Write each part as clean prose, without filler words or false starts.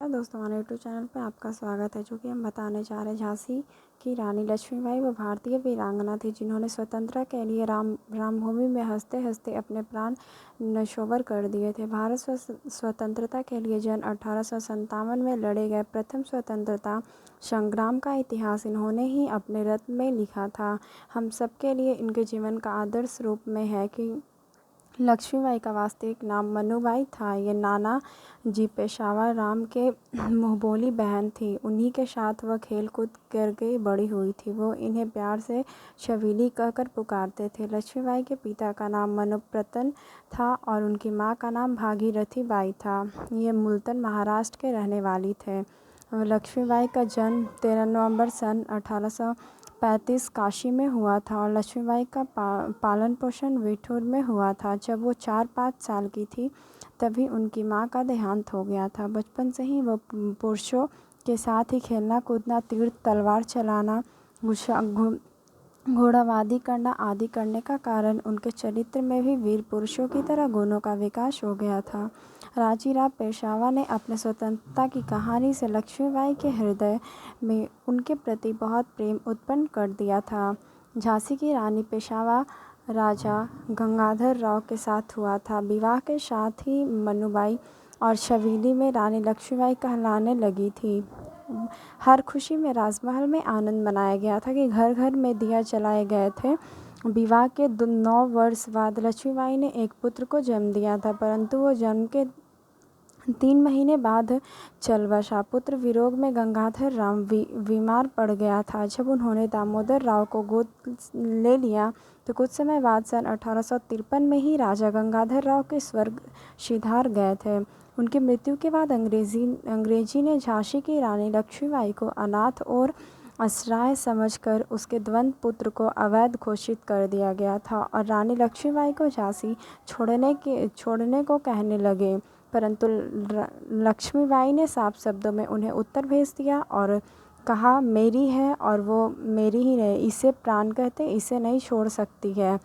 दोस्तों हमारे YouTube channel पर आपका स्वागत है। जो कि हम बताने जा रहे हैं झांसी की रानी लक्ष्मीबाई वो भारतीय वीरांगना थी जिन्होंने स्वतंत्रता के लिए रामभूमि में हंसते हंसते अपने प्राण न्योछावर कर दिए थे। भारत स्वतंत्रता के लिए जन 1857 में लड़े गए प्रथम स्वतंत्रता संग्राम का इतिहास इन्होंने ही अपने रत्न में लिखा था। हम सबके लिए इनके जीवन का आदर्श रूप में है कि लक्ष्मीबाई का वास्तविक नाम मनुबाई था। ये नाना जी पेशवा राम के मुँहबोली बहन थी। उन्हीं के साथ वह खेल कूद करके बड़ी हुई थी। वो इन्हें प्यार से छबीली कहकर पुकारते थे। लक्ष्मीबाई के पिता का नाम मनुप्रतन था और उनकी माँ का नाम भागीरथी बाई था। ये मूलतन महाराष्ट्र के रहने वाली थे। लक्ष्मीबाई का जन्म 13 नवंबर सन 1835 काशी में हुआ था और लक्ष्मीबाई का पालन पोषण विठूर में हुआ था। जब वो 4-5 साल की थी तभी उनकी मां का देहांत हो गया था। बचपन से ही वो पुरुषों के साथ ही खेलना कूदना, तीर तलवार चलाना, घोड़ावादी करना आदि करने का कारण उनके चरित्र में भी वीर पुरुषों की तरह गुणों का विकास हो गया था। राजीराव पेशवा ने अपने स्वतंत्रता की कहानी से लक्ष्मीबाई के हृदय में उनके प्रति बहुत प्रेम उत्पन्न कर दिया था। झांसी की रानी पेशवा राजा गंगाधर राव के साथ हुआ था। विवाह के साथ ही मनुबाई और छबीली में रानी लक्ष्मीबाई कहलाने लगी थी। हर खुशी में राजमहल में आनंद मनाया गया था कि घर घर में दिया जलाए गए थे। विवाह के 9 वर्ष बाद लक्ष्मीबाई ने एक पुत्र को जन्म दिया था, परंतु वो जन्म के 3 महीने बाद चल बसा। पुत्र वियोग में गंगाधर राव बीमार पड़ गया था। जब उन्होंने दामोदर राव को गोद ले लिया तो कुछ समय बाद सन 1853 में ही राजा गंगाधर राव के स्वर्ग सिधार गए थे। उनकी मृत्यु के बाद अंग्रेजी ने झांसी की रानी लक्ष्मीबाई को अनाथ और असहाय समझकर उसके द्वंद पुत्र को अवैध घोषित कर दिया गया था और रानी लक्ष्मीबाई को झांसी छोड़ने को कहने लगे, परंतु लक्ष्मीबाई ने साफ शब्दों में उन्हें उत्तर भेज दिया और कहा, मेरी है और वो मेरी ही नहीं, इसे प्राण कहते, इसे नहीं छोड़ सकती है।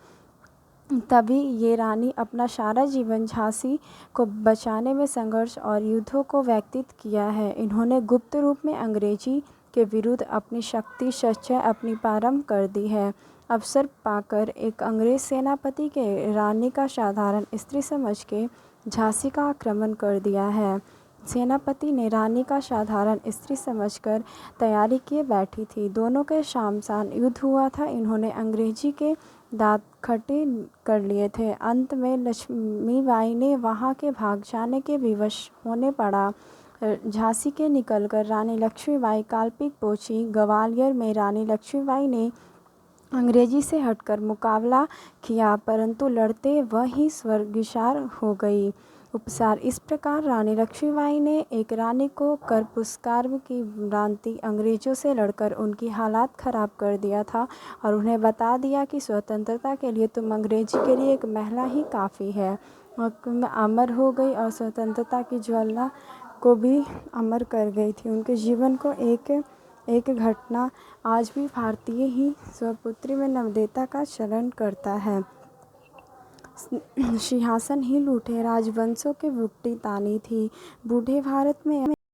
तभी ये रानी अपना सारा जीवन झांसी को बचाने में संघर्ष और युद्धों को व्यतीत किया है। इन्होंने गुप्त रूप में अंग्रेजी के विरुद्ध अपनी शक्ति सच्चाई अपनी प्रारंभ कर दी है। अवसर पाकर एक अंग्रेज सेनापति के रानी का साधारण स्त्री समझ के झांसी का आक्रमण कर दिया है। सेनापति ने रानी का साधारण स्त्री समझकर तैयारी किए बैठी थी। दोनों के शामशान युद्ध हुआ था। इन्होंने अंग्रेजी के दांत खट्टे कर लिए थे। अंत में लक्ष्मीबाई ने वहां के भाग जाने के विवश होने पड़ा। झांसी के निकलकर रानी लक्ष्मीबाई काल्पनिक पहुंची। ग्वालियर में रानी लक्ष्मीबाई ने अंग्रेजी से हटकर मुकाबला किया, परंतु लड़ते वह ही स्वर्गीसार हो गई। उपसार इस प्रकार रानी लक्ष्मीबाई ने एक रानी को कर पुरस्कार की भ्रांति अंग्रेजों से लड़कर उनकी हालात खराब कर दिया था और उन्हें बता दिया कि स्वतंत्रता के लिए तुम अंग्रेजी के लिए एक महिला ही काफ़ी है। अमर हो गई और स्वतंत्रता की ज्वाला को भी अमर कर गई थी। उनके जीवन को एक घटना आज भी भारतीय ही स्वपुत्री में नवदेता का चलन करता है। सिंहासन ही लूटे राजवंशों के बुकटी तानी थी। बूढ़े भारत में